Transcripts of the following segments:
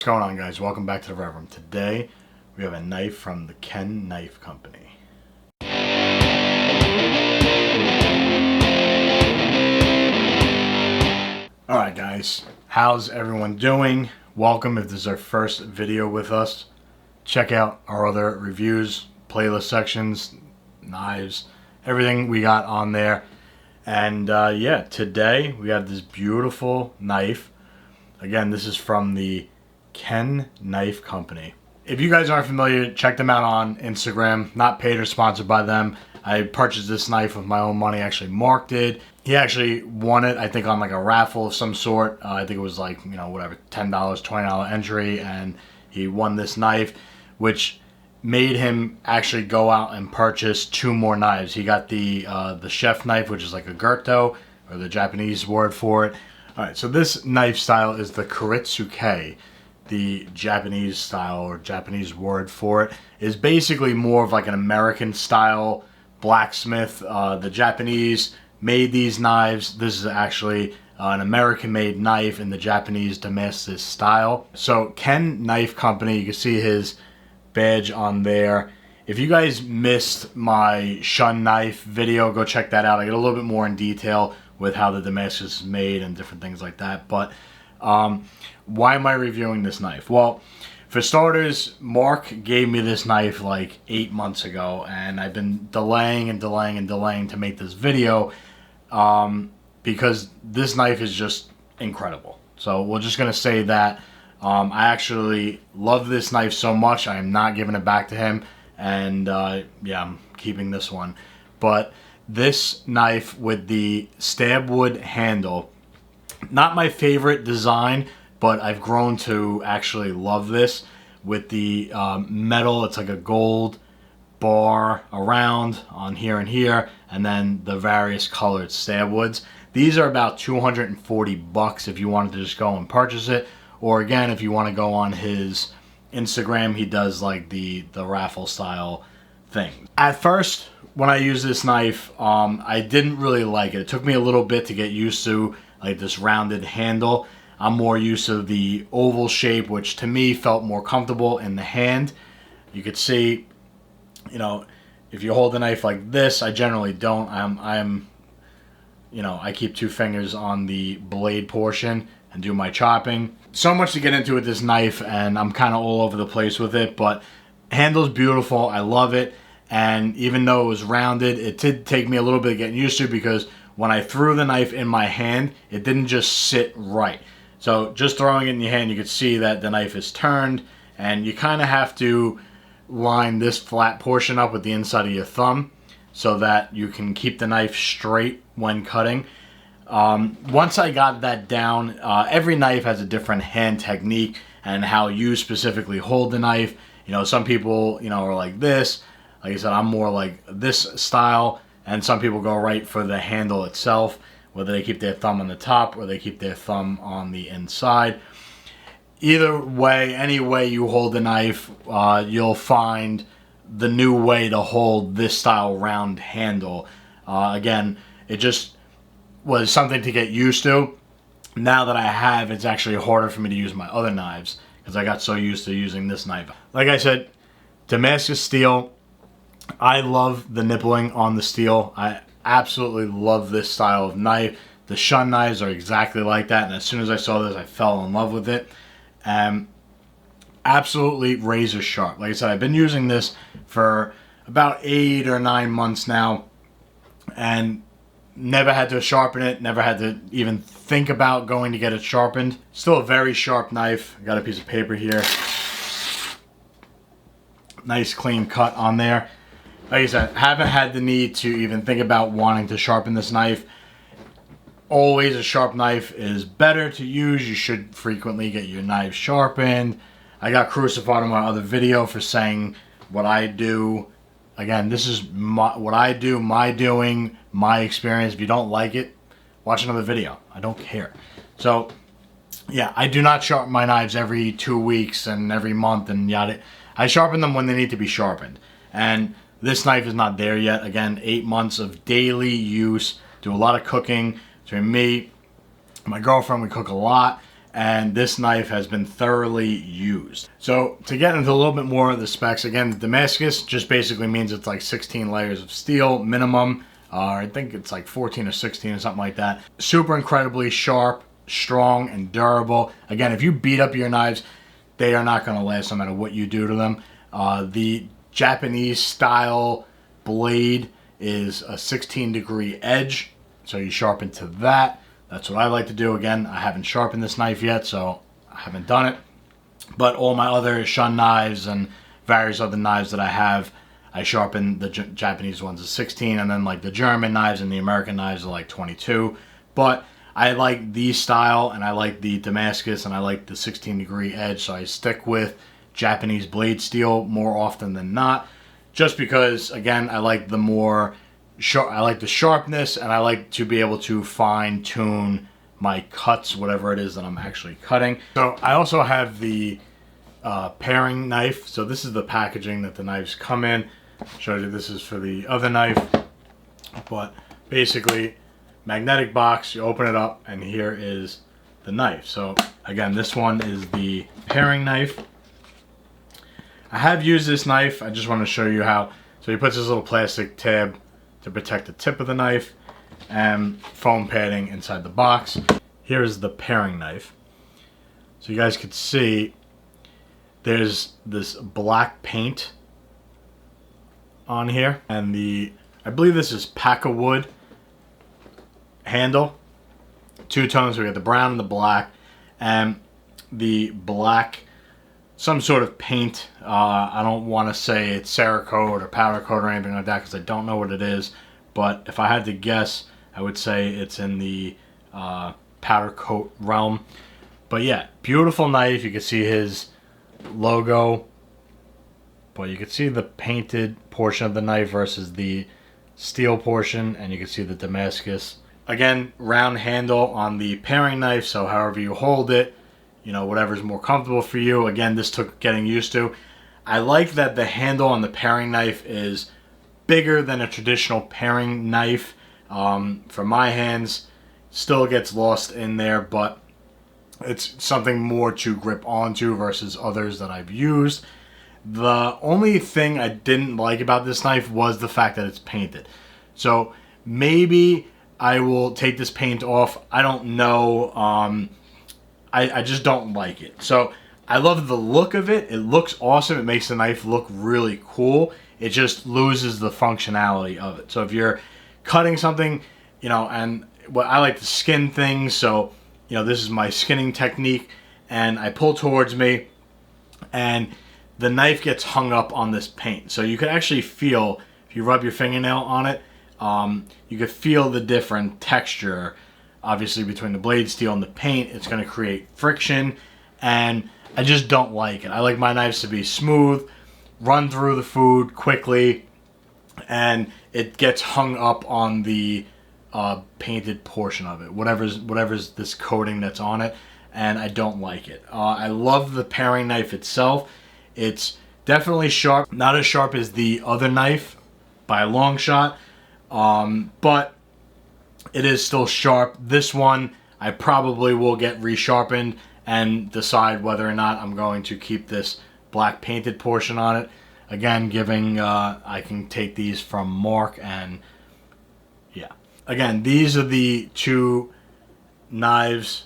What's going on, guys? Welcome back to the Rev Room. Today we have a knife from the Ken Knife Company. Alright guys, how's everyone doing? Welcome if this is our first video with us. Check out our other reviews, playlist sections, knives, everything we got on there. And yeah, today we have this beautiful knife. Again, this is from the Ken Knife Company. If you guys aren't familiar, check them out on Instagram. Not paid or sponsored by them. I purchased this knife with my own money. Actually, Mark did. He actually won it, I think, on like a raffle of some sort. I think it was like, you know, whatever, $10, $20 entry, and he won this knife, which made him actually go out and purchase 2 more knives. He got the chef knife, which is like a Gerto, or the Japanese word for it. All right, so this knife style is the Kiritsuke. The Japanese style, or Japanese word for it, is basically more of like an American style blacksmith. The Japanese made these knives. This is actually an American made knife in the Japanese Damascus style. So Ken Knife Company, you can see his badge on there. If you guys missed my Shun knife video, go check that out. I get a little bit more in detail with how the Damascus is made and different things like that. But why am I reviewing this knife? Well, for starters, Mark gave me this knife like 8 months ago, and I've been delaying to make this video because this knife is just incredible. So we're just going to say that I actually love this knife so much, I am not giving it back to him, and yeah, I'm keeping this one. But this knife with the stab wood handle, not my favorite design, but I've grown to actually love this with the metal. It's like a gold bar around on here and here, and then the various colored stab woods. These are about $240 if you wanted to just go and purchase it, or again, if you want to go on his Instagram, he does like the raffle style thing. At first, when I used this knife, I didn't really like it. It took me a little bit to get used to like this rounded handle. I'm more used to the oval shape, which to me felt more comfortable in the hand. You could see, you know, if you hold the knife like this, I generally don't. I keep 2 fingers on the blade portion and do my chopping. So much to get into with this knife, and I'm kind of all over the place with it, but handle's beautiful. I love it. And even though it was rounded, it did take me a little bit of getting used to, because when I threw the knife in my hand, it didn't just sit right. So just throwing it in your hand, you could see that the knife is turned, and you kind of have to line this flat portion up with the inside of your thumb so that you can keep the knife straight when cutting. Once I got that down, every knife has a different hand technique and how you specifically hold the knife. You know, some people, you know, are like this. Like I said, I'm more like this style, and some people go right for the handle itself, whether they keep their thumb on the top or they keep their thumb on the inside. Either way, any way you hold the knife, you'll find the new way to hold this style round handle. Again, it just was something to get used to. Now that I have, it's actually harder for me to use my other knives because I got so used to using this knife. Like I said, Damascus steel. I love the nippling on the steel. I absolutely love this style of knife. The Shun knives are exactly like that, and as soon as I saw this, I fell in love with it. Absolutely razor sharp. Like I said, I've been using this for about 8 or 9 months now, and never had to sharpen it, never had to even think about going to get it sharpened. Still a very sharp knife. I got a piece of paper here. Nice clean cut on there. Like I said, haven't had the need to even think about wanting to sharpen this knife. Always a sharp knife is better to use. You should frequently get your knives sharpened. I got crucified in my other video for saying what I do. Again, this is what I do, my doing, my experience. If you don't like it, watch another video. I don't care. So, yeah, I do not sharpen my knives every 2 weeks and every month and yada. I sharpen them when they need to be sharpened. And this knife is not there yet. Again, 8 months of daily use. Do a lot of cooking. Between me, my girlfriend, we cook a lot. and this knife has been thoroughly used. So to get into a little bit more of the specs, again, the Damascus just basically means it's like 16 layers of steel minimum. I think it's like 14 or 16 or something like that. Super incredibly sharp, strong, and durable. Again, if you beat up your knives, they are not going to last no matter what you do to them. The Japanese style blade is a 16-degree edge, so you sharpen to that. That's what I like to do. Again, I haven't sharpened this knife yet, so I haven't done it. But all my other shun knives and various other knives that I have, I sharpen the Japanese ones at 16, and then like the German knives and the American knives are like 22. But I like these style, and I like the Damascus, and I like the 16-degree edge, so I stick with Japanese blade steel more often than not, just because, again, I like the more I like the sharpness, and I like to be able to fine tune my cuts, whatever it is that I'm actually cutting. So I also have the paring knife. So this is the packaging that the knives come in. Showed you this is for the other knife, but basically magnetic box, you open it up, and here is the knife. So again, this one is the paring knife. I have used this knife. I just want to show you how. So he puts this little plastic tab to protect the tip of the knife and foam padding inside the box. Here is the paring knife. So you guys could see there's this black paint on here, and I believe this is Paca wood handle. Two tones, we got the brown and the black, and the black, some sort of paint. I don't want to say it's Cerakote or powder coat or anything like that because I don't know what it is, but if I had to guess, I would say it's in the powder coat realm. But yeah, beautiful knife. You can see his logo, but you can see the painted portion of the knife versus the steel portion, and you can see the Damascus. Again, round handle on the paring knife, so however you hold it, you know, whatever's more comfortable for you. Again, this took getting used to. I like that the handle on the paring knife is bigger than a traditional paring knife. For my hands, still gets lost in there, but it's something more to grip onto versus others that I've used. The only thing I didn't like about this knife was the fact that it's painted. So maybe I will take this paint off. I don't know. I just don't like it. So I love the look of it. It looks awesome. It makes the knife look really cool. It just loses the functionality of it. So if you're cutting something, you know, and what I like to skin things, so, you know, this is my skinning technique, and I pull towards me, and the knife gets hung up on this paint. So you can actually feel, if you rub your fingernail on it, you can feel the different texture, obviously, between the blade steel and the paint. It's going to create friction, and I just don't like it. I like my knives to be smooth, run through the food quickly, and it gets hung up on the painted portion of it, whatever's this coating that's on it, and I don't like it. I love the paring knife itself. It's definitely sharp, not as sharp as the other knife by a long shot, but it is still sharp. This one I probably will get resharpened and decide whether or not I'm going to keep this black painted portion on it. Again, I can take these from Mark, and yeah. Again, these are the two knives.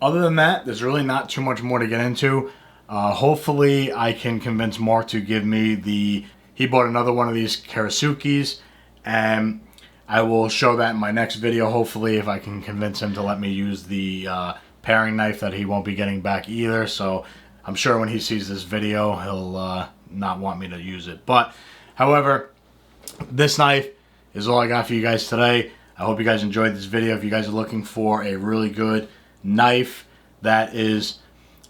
Other than that, there's really not too much more to get into. Hopefully I can convince Mark to give me he bought another one of these Karasukis, and I will show that in my next video, hopefully, if I can convince him to let me use the paring knife that he won't be getting back either. So I'm sure when he sees this video, he'll not want me to use it. But, however, this knife is all I got for you guys today. I hope you guys enjoyed this video. If you guys are looking for a really good knife that is,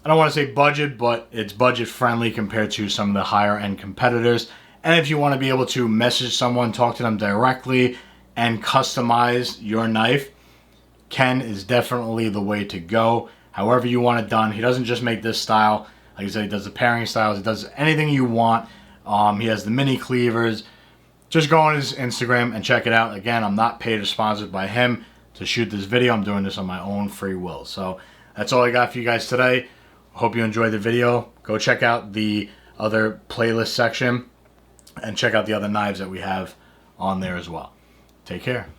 I don't want to say budget, but it's budget friendly compared to some of the higher end competitors. And if you want to be able to message someone, talk to them directly, and customize your knife, Ken is definitely the way to go. However you want it done. He doesn't just make this style. Like I said, he does the paring styles. He does anything you want. He has the mini cleavers. Just go on his Instagram and check it out. Again, I'm not paid or sponsored by him to shoot this video. I'm doing this on my own free will. So that's all I got for you guys today. Hope you enjoyed the video. Go check out the other playlist section and check out the other knives that we have on there as well. Take care.